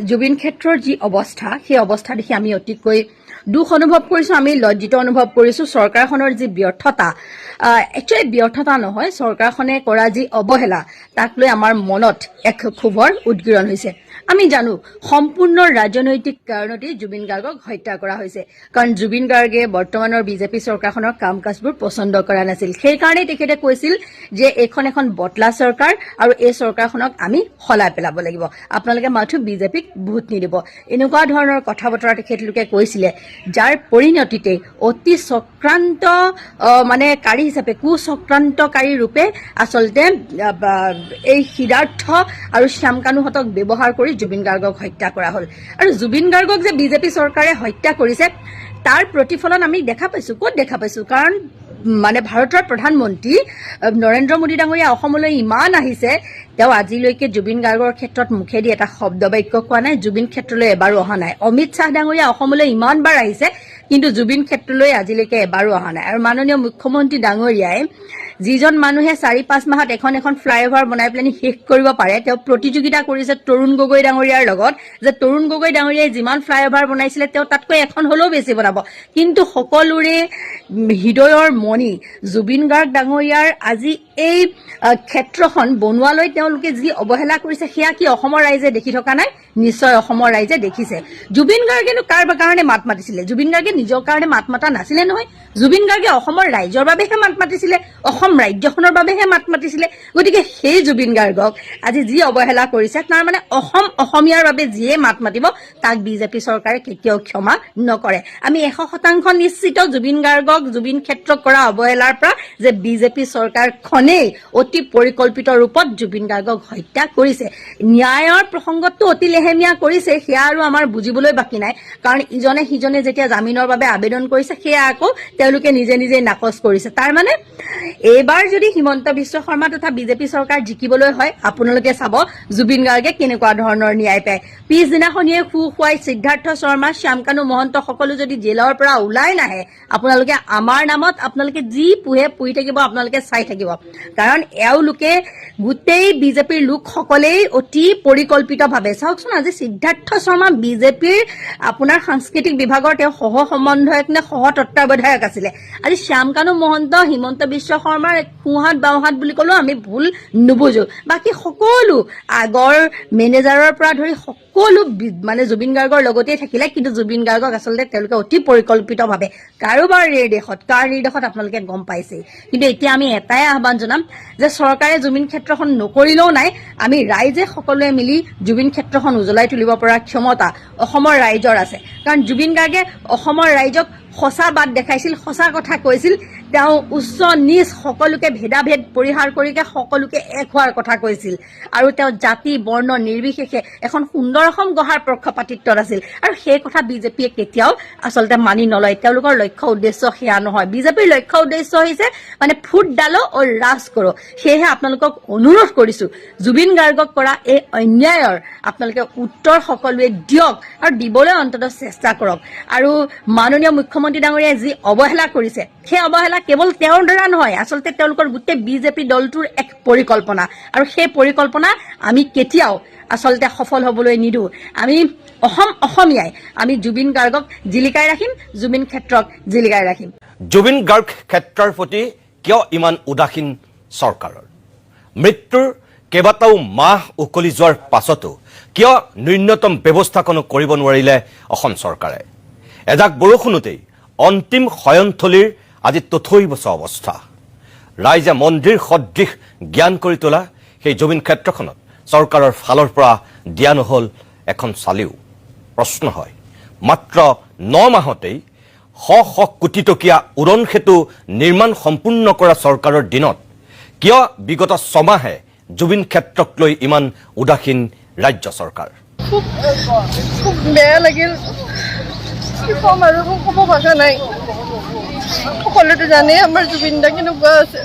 জুবিন ক্ষেত্ৰৰ যি অৱস্থা সেই অৱস্থা দেখি আমি অতিকৈ দুখ অনুভৱ কৰিছো, আমি লজ্জিত অনুভৱ কৰিছো। চৰকাৰখনৰ যি ব্যৰ্থতা, একচুৱেলি ব্যৰ্থতা নহয়, চৰকাৰখনে কৰা যি অৱহেলা তাক লৈ আমাৰ মনত এক ক্ষোভৰ উদ্গীৰণ হৈছে। আমি জানো সম্পূৰ্ণ ৰাজনৈতিক কাৰণতেই জুবিন গাৰ্গক হত্যা কৰা হৈছে, কাৰণ জুবিন গাৰ্গে বৰ্তমানৰ বিজেপি চৰকাৰখনৰ কাম কাজবোৰ পচন্দ কৰা নাছিল। সেইকাৰণে তেখেতে কৈছিল যে এইখন এখন বটলা চৰকাৰ আৰু এই চৰকাৰখনক আমি সলাই পেলাব লাগিব, আপোনালোকে মাথো বিজেপিক ভোট নিদিব, এনেকুৱা ধৰণৰ কথা বতৰা তেখেতলোকে কৈছিলে, যাৰ পৰিণতিতে অতি চক্ৰান্ত কাৰী হিচাপে কুচক্ৰান্তকাৰী ৰূপে আচলতে এই সিদ্ধাৰ্থ আৰু শ্যামকানুহঁতক ব্যৱহাৰ কৰি জুবিন গাৰ্গক হত্যা কৰা হ'ল। আৰু জুবিন গাৰ্গক যে বিজেপি চৰকাৰে হত্যা কৰিছে তাৰ প্ৰতিফলন আমি দেখা পাইছো। ক'ত দেখা পাইছো? কাৰণ ভাৰতৰ প্ৰধানমন্ত্ৰী নৰেন্দ্ৰ মোদী ডাঙৰীয়া অসমলৈ ইমান আহিছে, তেওঁ আজিলৈকে জুবিন গাৰ্গৰ ক্ষেত্ৰত মুখেদি এটা শব্দ বাক্য কোৱা নাই, জুবিন ক্ষেত্ৰলৈ এবাৰো অহা নাই। অমিত শ্বাহ ডাঙৰীয়া অসমলৈ ইমান বাৰ আহিছে, কিন্তু জুবিন ক্ষেত্ৰলৈ আজিলৈকে এবাৰো অহা নাই। আৰু মাননীয় মুখ্যমন্ত্ৰী ডাঙৰীয়াই যিজন মানুহে 4-5 মাহত এখন ফ্লাইঅভাৰ বনাই পেলাই শেষ কৰিব পাৰে, তেওঁ প্ৰতিযোগিতা কৰিছে তৰুণ গগৈ ডাঙৰীয়াৰ লগত, যে তৰুণ গগৈ ডাঙৰীয়াই যিমান ফ্লাইঅভাৰ বনাইছিলে তেওঁ তাতকৈ এখন হ'লেও বেছি বনাব। কিন্তু সকলোৰে হৃদয়ৰ মণি জুবিন গাৰ্গ ডাঙৰীয়াৰ আজি এই ক্ষেত্ৰখন বনোৱালৈ তেওঁলোকে যি অৱহেলা কৰিছে, সেয়া কি অসমৰ ৰাইজে দেখি থকা নাই? নিশ্চয় অসমৰ ৰাইজে দেখিছে। জুবিন গাৰ্গেনো কাৰ কাৰণে মাত মাতিছিলে? জুবিন গাৰ্গে নিজৰ কাৰণে মাত মাতা নাছিলে নহয়, জুবিন গাৰ্গে অসমৰ ৰাইজৰ বাবেহে মাত মাতিছিলে, অসম ৰাজ্যখনৰ বাবেহে মাত মাতিছিলে। গতিকে সেই জুবিন গাৰ্গক আজি যি অৱহেলা কৰিছে, তাৰ অসমীয়াৰ বাবে যিয়ে মাত মাতিব তাক বিজেপি চৰকাৰে কেতিয়াও ক্ষমা নকৰে। আমি 100% নিশ্চিত জুবিন গাৰ্গক, জুবিন ক্ষেত্ৰক কৰা অৱহেলাৰ পৰা, যে বিজেপি চৰকাৰখনেই অতি পৰিকল্পিত ৰূপত জুবিন গাৰ্গক হত্যা কৰিছে। ন্যায়ৰ প্ৰসংগতটো অতি লেহেমীয়া কৰিছে, সেয়া আৰু আমাৰ বুজিবলৈ বাকী নাই, কাৰণ ইজনে সিজনে যেতিয়া জামিনৰ বাবে আবেদন কৰিছে, সেয়া আকৌ তেওঁলোকে নিজে নিজে নাকচ কৰিছে। তাৰ এইবাৰ যদি হিমন্ত বিশ্ব শৰ্মা তথা বিজেপি চৰকাৰ জিকিবলৈ হয়, আপোনালোকে চাব জুবিন গাৰ্গে কেনেকুৱা ধৰণৰ ন্যায় পায়। পিছদিনাখনিয়ে খুৱাই সিদ্ধাৰ্থ শৰ্মা, শ্যামকানু মহন্ত সকলো যদি জেলৰ পৰা ওলাই নাহে, আপোনালোকে আমাৰ নামত আপোনালোকে যি পুহি থাকিব, আপোনালোকে চাই থাকিব। কাৰণ এওঁলোকে গোটেই বিজেপিৰ লোকসকলেই অতি পৰিকল্পিতভাৱে, চাওকচোন আজি সিদ্ধাৰ্থ শৰ্মা বিজেপিৰ আপোনাৰ সাংস্কৃতিক বিভাগৰ তেওঁ সহ সমন্বয়ক নে সহ তত্ত্বাৱধায়ক আছিলে। আজি শ্যামকানু মহন্ত, হিমন্ত বিশ্ব শৰ্মাৰ সোঁহাত বাওঁহাত বুলি ক'লেও আমি ভুল নুবুজো। বাকী সকলো আগৰ মেনেজাৰৰ পৰা ধৰি সকলো জুবিন গাৰ্গৰ লগতেই থাকিলে, কিন্তু জুবিন গাৰ্গক আচলতে তেওঁলোকে অতি পৰিকল্পিতভাৱে কাৰোবাৰ কাৰ নিৰ্দেশত আপোনালোকে গম পাইছে। কিন্তু এতিয়া আমি এটাই আহ্বান জনাম যে চৰকাৰে জুবিন ক্ষেত্ৰখন নকৰিলেও নাই, আমি ৰাইজে সকলোৱে মিলি জুবিন ক্ষেত্ৰখন উজ্বলাই তুলিব পৰা ক্ষমতা অসমৰ ৰাইজৰ আছে। কাৰণ জুবিন গাৰ্গে অসমৰ ৰাইজক সঁচা বাট দেখাইছিল, সঁচা কথা কৈছিল, তেওঁ উচ্চ নিচ সকলোকে ভেদাভেদ পৰিহাৰ কৰি সকলোকে এক হোৱাৰ কথা কৈছিল। আৰু তেওঁ জাতি বৰ্ণ নিৰ্বিশেষে এখন সুন্দৰ অসম গঢ়াৰ পক্ষপাতিত্বত আছিল। আৰু সেই কথা বিজেপিয়ে কেতিয়াও আচলতে মানি নলয়। তেওঁলোকৰ লক্ষ্য উদ্দেশ্য সেয়া নহয়। বিজেপিৰ লক্ষ্য উদ্দেশ্য হৈছে ফুট ডালো আৰু ৰাজ কৰো। সেয়েহে আপোনালোকক অনুৰোধ কৰিছো, জুবিন গাৰ্গক কৰা এই অন্যায়ৰ আপোনালোকে উত্তৰ সকলোৱে দিয়ক আৰু দিবলৈ অন্ততঃ চেষ্টা কৰক। আৰু মাননীয় মুখ্যমন্ত্ৰী ডাঙৰীয়াই যি অৱহেলা কৰিছে, সেই অৱহেলা কেৱল তেওঁৰ দ্বাৰা নহয়, আচলতে তেওঁলোকৰ গোটেই বিজেপি দলটোৰ এক পৰিকল্পনা। আৰু সেই পৰিকল্পনা আমি কেতিয়াও আচলতে সফল হ'বলৈ নিদিওঁ। আমি অসমীয়াই আমি জুবিন গাৰ্গক জিলিকাই ৰাখিম, জুবিন ক্ষেত্ৰক জিলিকাই ৰাখিম। জুবিন গাৰ্গ ক্ষেত্ৰৰ প্ৰতি কিয় ইমান উদাসীন চৰকাৰৰ? মৃত্যুৰ কেইবাটাও মাহ উকলি যোৱাৰ পাছতো কিয় ন্যূনতম ব্যৱস্থাকনো কৰিব নোৱাৰিলে অসম চৰকাৰে? এজাক বৰষুণতেই অন্তিম শয়নথলীৰ আজি তথৈবচ অৱস্থা। ৰাইজে মন্দিৰ সদৃশ জ্ঞান কৰি তোলা সেই জুবিন ক্ষেত্ৰখনত চৰকাৰৰ ফালৰ পৰা দিয়া নহ'ল এখন চালিও। প্ৰশ্ন হয়, মাত্ৰ 9 মাহতেই শ কোটি টকীয়া উৰণ সেতু নিৰ্মাণ সম্পূৰ্ণ কৰা চৰকাৰৰ দিনত কিয় বিগত 6 মাহে জুবিন ক্ষেত্ৰক লৈ ইমান উদাসীন ৰাজ্য চৰকাৰ? খুব বেয়া লাগিল, কি ক'ম আৰু, ক'ব ভাষা নাই। সকলোতে জানে আমাৰ জুবিন দা কেনেকুৱা আছে।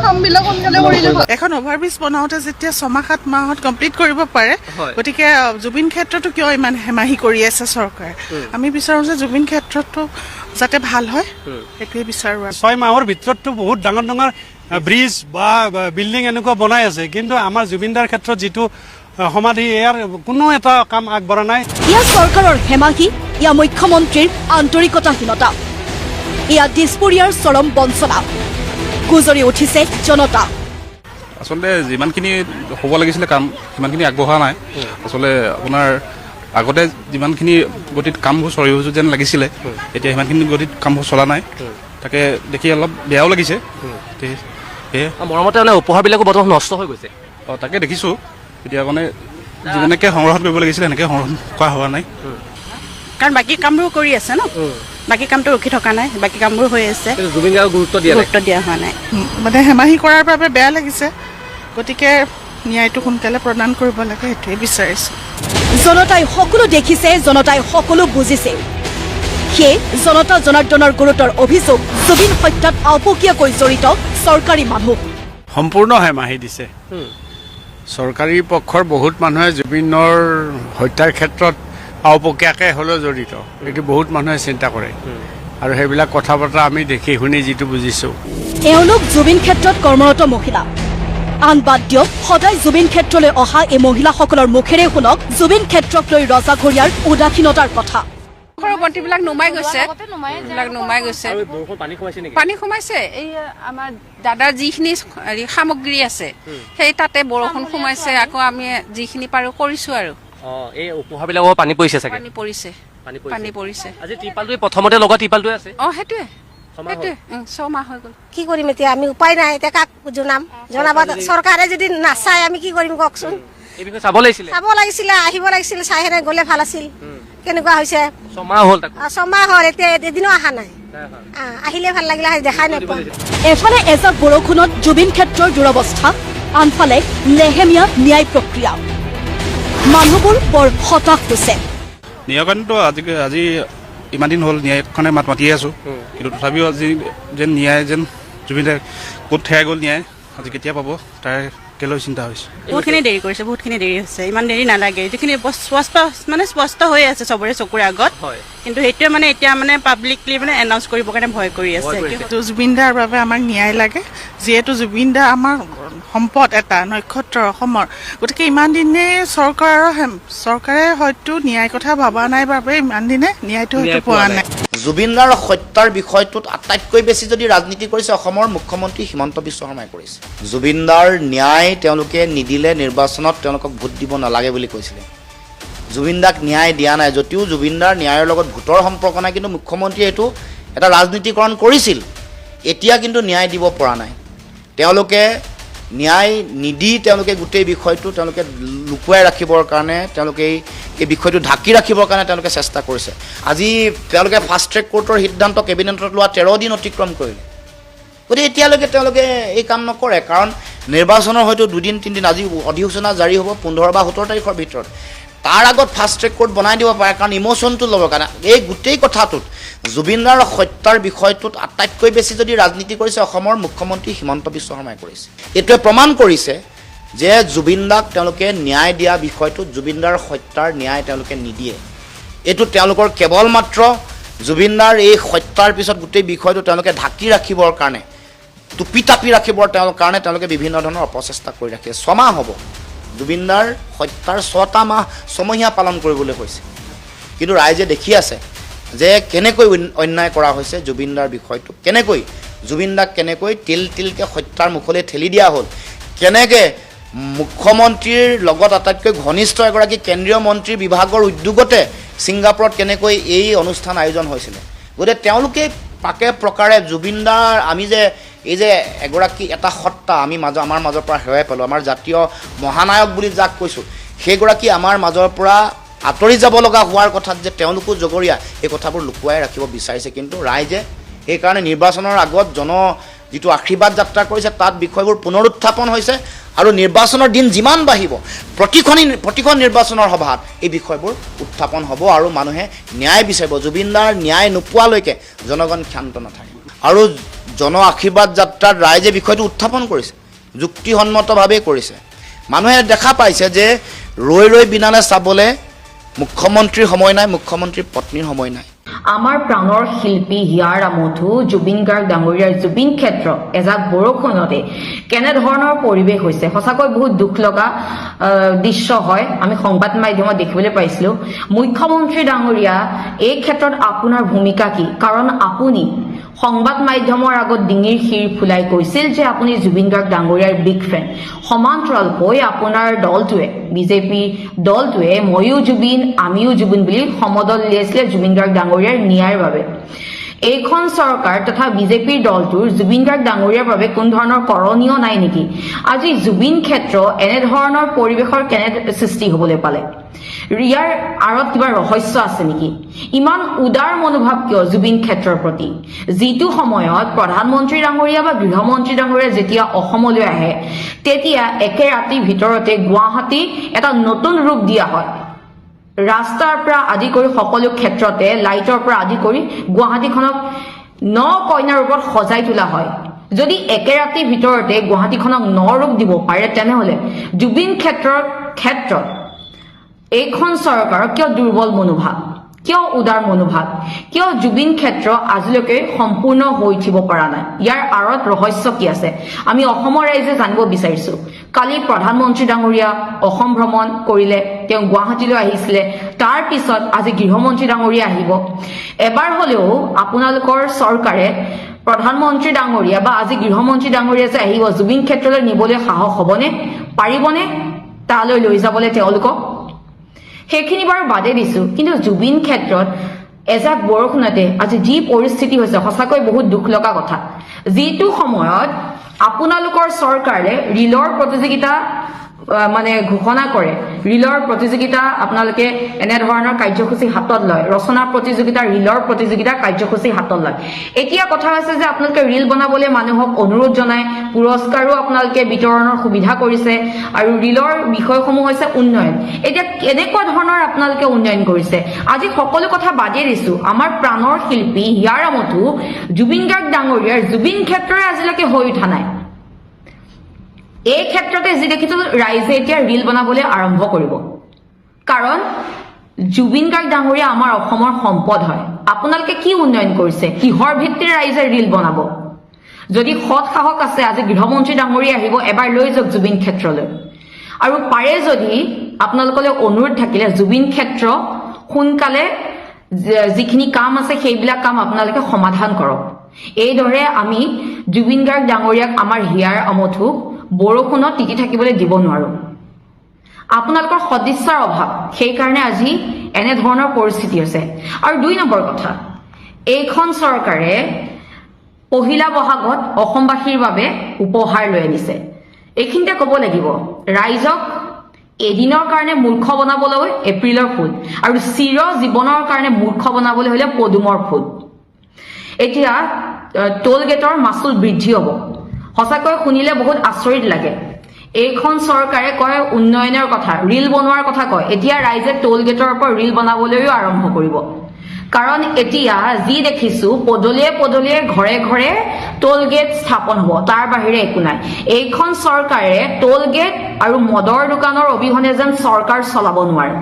কামবিলাক সোনকালে কৰিলে ভাল। এখন অভাৰব্ৰিজ বনাওঁতে যেতিয়া 6-7 মাহত কমপ্লিট কৰিব পাৰে, গতিকে জুবিন ক্ষেত্ৰতো কিয় ইমান হেমাহি কৰি আছে চৰকাৰে? আমি বিচাৰোঁ যে জুবিন ক্ষেত্ৰতো যাতে ভাল হয়, সেইটোৱে বিচাৰোঁ। 6 মাহৰ ভিতৰততো বহুত ডাঙৰ ডাঙৰ ব্ৰিজ বা বিল্ডিং এনেকুৱা বনাই আছে, কিন্তু আমাৰ জুবিনদাৰ ক্ষেত্ৰত যিটো সমাধি, ইয়াৰ কোনো এটা কাম আগবঢ়া নাই। ইয়া চৰকাৰৰ হেমাহি, ইয়া মুখ্যমন্ত্ৰীৰ আন্তৰিকতাহীনতা, ইয়া দিছপুৰীয়াৰ চৰম বঞ্চনা। গুজৰি উঠিছে জনতা। আচলতে যিমানখিনি হ'ব লাগিছিলে কাম সিমানখিনি আগবঢ়া নাই। আচলতে আপোনাৰ আগতে যিমানখিনি গতিত কামবোৰ চলি যেন লাগিছিলে, এতিয়া সিমানখিনি গতিত কামবোৰ চলা নাই। তাকে দেখি অলপ বেয়াও লাগিছে। সেয়ে মৰমতে মানে উপহাৰবিলাকো বৰ্তমান নষ্ট হৈ গৈছে। তাকে দেখিছোঁ। এতিয়া মানে যেনেকৈ সংৰক্ষণ কৰিব লাগিছিলে সেনেকৈ সংৰক্ষণ কৰা হোৱা নাই। কাৰণ বাকী কামবোৰ কৰি আছে ন, বাকী কামটো ৰখি থকা নাই, বাকী কামবোৰ হৈ আছে, জুবিন গাৰ্গক গুৰুত্ব দিয়া হোৱা নাই। মানে হেমাহি কৰাৰ বাবে বেয়া লাগিছে, গতিকে ন্যায়টো সোনকালে প্ৰদান কৰিব লাগে, সেইটোৱে বিচাৰিছোঁ। জনতাই সকলো দেখিছে, জনতাই সকলো বুজিছে। সেই জনতা জনাৰ্দনৰ গুৰুতৰ অভিযোগ, জুবিন হত্যাত আওপকীয়াকৈ জড়িত চৰকাৰী মানুহ। সম্পূৰ্ণ হেমাহি দিছে। চৰকাৰী পক্ষৰ বহুত মানুহে জুবিনৰ হত্যাৰ ক্ষেত্ৰত আওপকীয়াকৈ হ'লেও জড়িত, এইটো বহুত মানুহে চিন্তা কৰে, আৰু সেইবিলাক কথা বতৰা আমি দেখি শুনি যিটো বুজিছোঁ। এওঁলোক জুবিন ক্ষেত্ৰত কৰ্মৰত মহিলা। আন বাদ দিয়ক, সদায় জুবিন ক্ষেত্ৰলৈ অহা এই মহিলাসকলৰ মুখেৰে শুনক জুবিন ক্ষেত্ৰক লৈ ৰজাঘৰীয়াৰ উদাসীনতাৰ কথা। বন্তিবিলাক নুমাই গৈছে, পানী সোমাইছে। এই আমাৰ দাদাৰ যিখিনি সামগ্ৰী আছে সেই তাতে বৰষুণ সোমাইছে। আকৌ আমি যিখিনি পাৰো কৰিছো আৰু। এই উপহাৰবিলাকো পানী পৰিছে চাগে? পানী পৰিছে। আজি টিপালটো প্ৰথমতে লগা টিপালটোৱে আছে। সেইটোৱে 6 মাহ হৈ গ'ল। কি কৰিম এতিয়া? আমি উপায় নাই, এতিয়া কাক জনাব? চৰকাৰে যদি নাচায় আমি কি কৰিম কওকচোন? এই বিষয়ে চাব লাগিছিলে, আহিব লাগিছিল, চাইহেনে গ'লে ভাল আছিল। কেনেকুৱা হৈছে? 6 মাহ হ'ল, 6 মাহ হ'ল, এতিয়া এদিনো অহা নাই। আহিলে ভাল লাগিলে, দেখাই নাপাওঁ। এফালে এজাক বৰষুণত জুবিন ক্ষেত্ৰৰ দুৰৱস্থা, আনফালে লেহেমীয়া ন্যায় প্ৰক্ৰিয়া। মানুহবোৰ বৰ হতাশ হৈছে। ন্যায়কানুনটো আজি ইমান দিন হ'ল ন্যায়খনে মাত মাতিয়ে আছোঁ, কিন্তু তথাপিও আজি যেন ন্যায় যেন জুবিনে ক'ত হেৰাই গ'ল, ন্যায় আজি কেতিয়া পাব তাৰ কেলৈ চিন্তা হৈছে। বহুতখিনি দেৰি কৰিছে, বহুতখিনি দেৰি হৈছে। ইমান দেৰি নালাগে, যিখিনি স্পষ্ট হৈ আছে চবৰে চকুৰ আগত, কিন্তু সেইটোৱে মানে এতিয়া মানে পাব্লিকলি মানে এনাউন্স কৰিবৰ কাৰণে ভয় কৰি আছে। জুবিন দাৰ বাবে আমাক ন্যায় লাগে, যিহেতু জুবিন দা আমাৰ সম্পদ, এটা নক্ষত্ৰ অসমৰ। গতিকে ইমান দিনে চৰকাৰে হয়তো ন্যায় কথা ভবা নাই বাবে ইমান দিনে ন্যায়টো হয়তো পোৱা নাই। জুবিনদাৰ হত্যাৰ বিষয়টোত আটাইতকৈ বেছি যদি ৰাজনীতি কৰিছে অসমৰ মুখ্যমন্ত্ৰী হিমন্ত বিশ্ব শৰ্মাই কৰিছে। জুবিনদাৰ ন্যায় তেওঁলোকে নিদিলে নিৰ্বাচনত তেওঁলোকক ভোট দিব নালাগে বুলি কৈছিলে। জুবিনদাক ন্যায় দিয়া নাই, যদিও জুবিনদাৰ ন্যায়ৰ লগত ভোটৰ সম্পৰ্ক নাই, কিন্তু মুখ্যমন্ত্ৰীয়ে এইটো এটা ৰাজনীতিকৰণ কৰিছিল। এতিয়া কিন্তু ন্যায় দিব পৰা নাই। তেওঁলোকে ন্যায় নিদি তেওঁলোকে গোটেই বিষয়টো তেওঁলোকে লুকুৱাই ৰাখিবৰ কাৰণে, তেওঁলোকে এই বিষয়টো ঢাকি ৰাখিবৰ কাৰণে তেওঁলোকে চেষ্টা কৰিছে। আজি তেওঁলোকে ফাষ্ট ট্ৰেক কোৰ্টৰ সিদ্ধান্ত কেবিনেটত লোৱা 13 দিন অতিক্ৰম কৰিলে। গতিকে এতিয়ালৈকে তেওঁলোকে এই কাম নকৰে, কাৰণ নিৰ্বাচনৰ হয়তো 2-3 দিন, আজি অধিসূচনা জাৰি হ'ব 15 বা 17 তাৰিখৰ ভিতৰত। তাৰ আগত ফাষ্ট ট্ৰেক কোৰ্ট বনাই দিব পাৰে, কাৰণ ইম'চনটো ল'বৰ কাৰণে। এই গোটেই কথাটোত জুবিনদাৰ হত্যাৰ বিষয়টোত আটাইতকৈ বেছি যদি ৰাজনীতি কৰিছে অসমৰ মুখ্যমন্ত্ৰী হিমন্ত বিশ্ব শৰ্মাই কৰিছে। এইটোৱে প্ৰমাণ কৰিছে যে জুবিনদাক তেওঁলোকে ন্যায় দিয়া বিষয়টোত জুবিনদাৰ হত্যাৰ ন্যায় তেওঁলোকে নিদিয়ে। এইটো তেওঁলোকৰ কেৱল মাত্ৰ জুবিনদাৰ এই হত্যাৰ পিছত গোটেই বিষয়টো তেওঁলোকে ঢাকি ৰাখিবৰ কাৰণে, টুপি টাপি ৰাখিবৰ কাৰণে তেওঁলোকে বিভিন্ন ধৰণৰ অপচেষ্টা কৰি ৰাখে। 6 মাহ হ'ব জুবিনদাৰ হত্যাৰ 6টা মাহ ছমহীয়া পালন কৰিবলৈ হৈছে, কিন্তু ৰাইজে দেখি আছে যে কেনেকৈ অন্যায় কৰা হৈছে জুবিনদাৰ বিষয়টো, কেনেকৈ জুবিনদাক তিল তিলকৈ হত্যাৰ মুখলৈ ঠেলি দিয়া হ'ল, কেনেকৈ মুখ্যমন্ত্ৰীৰ লগত আটাইতকৈ ঘনিষ্ঠ এগৰাকী কেন্দ্ৰীয় মন্ত্ৰীৰ বিভাগৰ উদ্যোগতে ছিংগাপুৰত কেনেকৈ এই অনুষ্ঠান আয়োজন হৈছিলে। গতিকে তেওঁলোকে পাকে প্ৰকাৰে জুবিনদাৰ, আমি যে এই যে এটা সত্তা আমি আমাৰ মাজৰ পৰা হেৰাই পালোঁ, আমাৰ জাতীয় মহানায়ক বুলি যাক কৈছোঁ, সেইগৰাকী আমাৰ মাজৰ পৰা আঁতৰি যাব লগা হোৱাৰ কথাত যে তেওঁলোকো জগৰীয়া, এই কথাবোৰ লুকুৱাই ৰাখিব বিচাৰিছে। কিন্তু ৰাইজে সেইকাৰণে নিৰ্বাচনৰ আগত যিটো আশীৰ্বাদ যাত্ৰা কৰিছে তাত বিষয়বোৰ পুনৰুত্থাপন হৈছে, আৰু নিৰ্বাচনৰ দিন যিমান বাঢ়িব প্ৰতিখন নিৰ্বাচনৰ সভাত এই বিষয়বোৰ উত্থাপন হ'ব, আৰু মানুহে ন্যায় বিচাৰিব। জুবিনদাৰ ন্যায় নোপোৱালৈকে জনগণ ক্ষান্ত নাথাকে। আৰু জন আশীৰ্বাদ যাত্ৰাত ৰাইজে বিষয়টো উত্থাপন কৰিছে, যুক্তিসন্মতভাৱে কৰিছে। মানুহে দেখা পাইছে যে ৰৈ ৰৈ বিনালে চাবলৈ মুখ্যমন্ত্ৰীৰ সময় নাই, মুখ্যমন্ত্ৰীৰ পত্নীৰ সময় নাই। আমাৰ প্ৰাণৰ শিল্পী হিয়াৰ আমঠু জুবিন গাৰ্গ ডাঙৰীয়াৰ জুবিন ক্ষেত্ৰ এজাক বৰষুণতে কেনেধৰণৰ পৰিৱেশ হৈছে, সঁচাকৈ বহুত দুখ লগা দৃশ্য হয়। আমি সংবাদ মাধ্যমত দেখিবলৈ পাইছিলো। মুখ্যমন্ত্ৰী ডাঙৰীয়া, এই ক্ষেত্ৰত আপোনাৰ ভূমিকা কি? কাৰণ আপুনি সংবাদ মাধ্যমৰ আগত ডিঙিৰ শিৰ ফুলাই কৈছিল যে আপুনি জুবিন গাৰ্গ ডাঙৰীয়াৰ বিগ ফেন। সমান্তৰালকৈ আপোনাৰ দলটোৱে, বিজেপি দলটোৱে ময়ো জুবিন আমিও জুবিন বুলি সমদল উলিয়াইছিলে জুবিন গাৰ্গ ডাঙৰীয়াৰ ন্যায়ৰ বাবে। এইখন চৰকাৰ তথা বিজেপিৰ দলটোৰ জুবিন গাৰ্গ ডাঙৰীয়াৰ বাবে কোনো ধৰণৰ কৰণীয় নাই নেকি? আজি জুবিন ক্ষেত্ৰ এনেধৰণৰ পৰিৱেশৰ কেনে সৃষ্টি হবলৈ পালে? ইয়াৰ আঁৰত কিবা ৰহস্য আছে নেকি? ইমান উদাৰ মনোভাৱ কিয় জুবিন ক্ষেত্ৰৰ প্ৰতি? যিটো সময়ত প্ৰধানমন্ত্ৰী ডাঙৰীয়া বা গৃহমন্ত্ৰী ডাঙৰীয়া যেতিয়া অসমলৈ আহে, তেতিয়া একে ৰাতিৰ ভিতৰতে গুৱাহাটী এটা নতুন ৰূপ দিয়া হয়। ৰাস্তাৰ পৰা আদি কৰি সকলো ক্ষেত্ৰতে লাইটৰ পৰা আদি কৰি গুৱাহাটীখনক ন কইনাৰ ৰূপত সজাই তোলা হয়। যদি একে ৰাতিৰ ভিতৰতে গুৱাহাটীখনক ন ৰূপ দিব পাৰে, তেনেহলে জুবিন ক্ষেত্ৰত এইখন চৰকাৰৰ কিয় দুৰ্বল মনোভাৱ, কিয় উদাৰ মনোভাৱ, কিয় জুবিন ক্ষেত্ৰ আজিলৈকে সম্পূৰ্ণ হৈ উঠিব পৰা নাই? ইয়াৰ আঁৰত ৰহস্য কি আছে আমি অসমৰ ৰাইজে জানিব বিচাৰিছো। কালি প্ৰধানমন্ত্ৰী ডাঙৰীয়া অসম ভ্ৰমণ কৰিলে, তেওঁ গুৱাহাটীলৈ আহিছিলে, তাৰ পিছত আজি গৃহমন্ত্ৰী ডাঙৰীয়া আহিব। এবাৰ হলেও আপোনালোকৰ চৰকাৰে প্ৰধানমন্ত্ৰী ডাঙৰীয়া বা আজি গৃহমন্ত্ৰী ডাঙৰীয়া যে আহিব জুবিন ক্ষেত্ৰলৈ নিবলৈ সাহস হবনে, পাৰিবনে তালৈ লৈ যাবলৈ তেওঁলোকক? সেইখিনি বাৰু বাদে দিছো, কিন্তু জুবিন ক্ষেত্ৰত এজাক বৰষুণতে আজি যি পৰিস্থিতি হৈছে সঁচাকৈ বহুত দুখ লগা কথা। যিটো সময়ত আপোনালোকৰ চৰকাৰে ৰিলৰ প্ৰতিযোগিতা ঘোষণা কৰে, ৰিলৰ প্ৰতিযোগিতা আপোনালোকে এনেধৰণৰ কাৰ্যসূচী হাতত লয়, ৰচনা প্ৰতিযোগিতা, ৰিলৰ প্ৰতিযোগিতা কাৰ্যসূচী হাতত লয়। এতিয়া কথা হৈছে যে আপোনালোকে ৰিল বনাবলৈ মানুহক অনুৰোধ জনায়, পুৰস্কাৰো আপোনালোকে বিতৰণৰ সুবিধা কৰিছে, আৰু ৰিলৰ বিষয়সমূহ হৈছে উন্নয়ন। এতিয়া কেনেকুৱা ধৰণৰ আপোনালোকে উন্নয়ন কৰিছে? আজি সকলো কথা বাদেই দিছো, আমাৰ প্ৰাণৰ শিল্পী হিয়াৰ আমঠু জুবিন গাৰ্গ ডাঙৰীয়াৰ জুবিন ক্ষেত্ৰৰে আজিলৈকে হৈ উঠা নাই। এই ক্ষেত্ৰতে যি দেখিছো ৰাইজে এতিয়া ৰিল বনাবলৈ আৰম্ভ কৰিব, কাৰণ জুবিন গাৰ্গ ডাঙৰীয়া আমাৰ অসমৰ সম্পদ হয়। আপোনালোকে কি উন্নয়ন কৰিছে? কিহৰ ভিত্তিৰে ৰাইজে ৰিল বনাব? যদি সৎ সাহস আছে আজি গৃহমন্ত্ৰী ডাঙৰীয়া আহিব, এবাৰ লৈ যাওক জুবিন ক্ষেত্ৰলৈ। আৰু পাৰে যদি আপোনালোকলৈ অনুৰোধ থাকিলে জুবিন ক্ষেত্ৰ সোনকালে যিখিনি কাম আছে সেইবিলাক কাম আপোনালোকে সমাধান কৰক। এইদৰে আমি জুবিন গাৰ্গ ডাঙৰীয়াক, আমাৰ হিয়াৰ আমঠু বৰষুণত তিতি থাকিবলৈ দিব নোৱাৰো। আপোনালোকৰ সদিচ্ছাৰ অভাৱ, সেইকাৰণে আজি এনেধৰণৰ পৰিস্থিতি হৈছে। আৰু 2 নম্বৰ কথা, এইখন চৰকাৰে পহিলা বহাগত অসমবাসীৰ বাবে উপহাৰ লৈ আনিছে। এইখিনিতে ক'ব লাগিব, ৰাইজক এদিনৰ কাৰণে মূৰ্খ বনাবলৈ এপ্ৰিলৰ ফুল, আৰু চিৰ জীৱনৰ কাৰণে মূৰ্খ বনাবলৈ হলে পদুমৰ ফুল। এতিয়া টোল গেটৰ মাচুল বৃদ্ধি হ'ব, সঁচাকৈ শুনিলে বহুত আচৰিত লাগে। এইখন চৰকাৰে কয় উন্নয়নৰ কথা, ৰিল বনোৱাৰ কথা কয়, এতিয়া ৰাইজে টোল গেটৰ ওপৰত ৰিল বনাবলৈও আৰম্ভ কৰিব। কাৰণ এতিয়া যি দেখিছো পদলিয়ে পদলিয়ে ঘৰে ঘৰে টোল গেট স্থাপন হ'ব, তাৰ বাহিৰে একো নাই। এইখন চৰকাৰে টোল গেট আৰু মদৰ দোকানৰ অবিহনে যেন চৰকাৰ চলাব নোৱাৰে।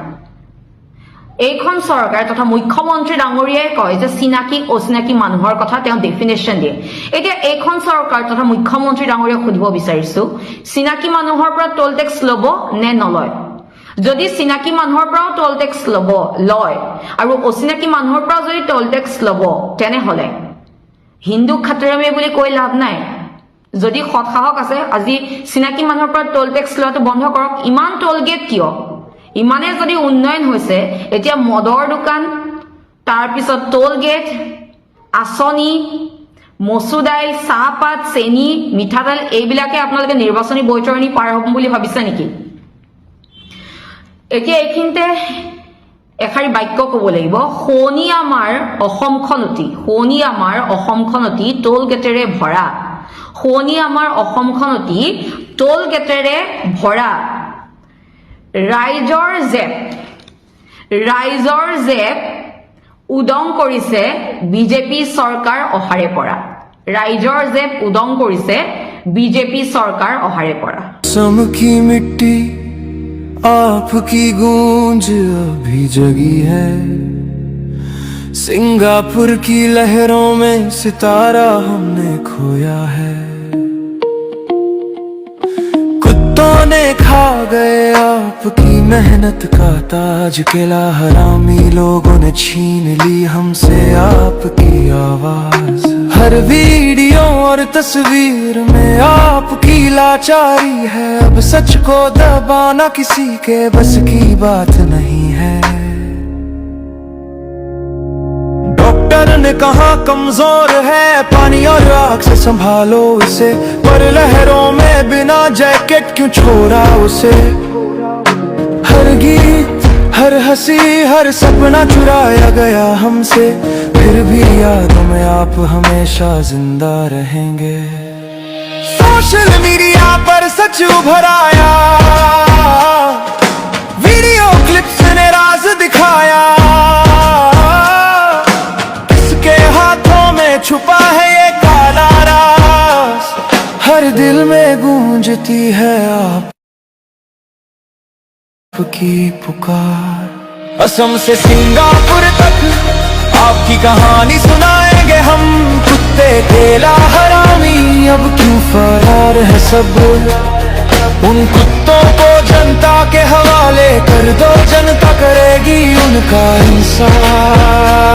এইখন চৰকাৰ তথা মুখ্যমন্ত্ৰী ডাঙৰীয়াই কয় যে চিনাকি অচিনাকি মানুহৰ কথা তেওঁ ডেফিনেশ্যন দিয়ে। এতিয়া এইখন চৰকাৰ তথা মুখ্যমন্ত্ৰী ডাঙৰীয়াক সুধিব বিচাৰিছো, চিনাকি মানুহৰ পৰা টোল টেক্স ল'ব নে নলয়? যদি চিনাকি মানুহৰ পৰাও টোল টেক্স লয় আৰু অচিনাকি মানুহৰ পৰা যদি টোল টেক্স ল'ব, তেনেহলে হিন্দু খাতৰামে বুলি কৈ লাভ নাই। যদি সৎ সাহস আছে আজি চিনাকি মানুহৰ পৰা টোল টেক্স লোৱাটো বন্ধ কৰক। ইমান টোল গেট কিয়? ইমানে যদি উন্নয়ন হৈছে, এতিয়া মদৰ দোকান, তাৰপিছত টোল গেট, আঁচনি, মচুৰ দাইল, চাহপাত, চেনি, মিঠাতেল, এইবিলাকে আপোনালোকে নিৰ্বাচনী বৈতৰণি পাৰ হ'ব বুলি ভাবিছে নেকি? এতিয়া এইখিনিতে এষাৰি বাক্য ক'ব লাগিব, শুৱনি আমাৰ অসমখন অতি টোল গেটেৰে ভৰা, শুৱনি আমাৰ অসমখন অতি টোল গেটেৰে ভৰা। ৰাইজৰ জেপ উদং কৰিছে বিজেপি চৰকাৰ অহাৰে পৰা। ৰাইজৰ যে উদং কৰিছে বিজেপি চৰকাৰ অহাৰে পৰা सम की मिट्टी आपकी गूंज अभी जगी है सिंगापुर की लहरों में सितारा हमने खोया है कुत्तों ने खा गए आपकी मेहनत का ताज किला हरामी लोगों ने छीन ली हमसे आपकी आवाज हर वीडियो और तस्वीर में आपकी लाचारी है अब सच को दबाना किसी के बस की बात नहीं है डॉक्टर ने कहा कमजोर है पानी और आग से संभालो इसे पर लहरों में बिना जैकेट क्यों छोड़ा उसे हर गीत हर हंसी हर सपना चुराया गया हमसे फिर भी यादों में आप हमेशा जिंदा रहेंगे सोशल मीडिया पर सच उभर आया वीडियो क्लिप्स ने राज दिखाया किसके हाथों में छुपा है ये काला राज हर दिल में गूंजती है आपकी पुकार असम से सिंगापुर तक आपकी कहानी सुनाएंगे हम कुत्ते केला हरामी अब क्यों फरार है सब उन कुत्तों को जनता के हवाले कर दो जनता करेगी उनका इंसाफ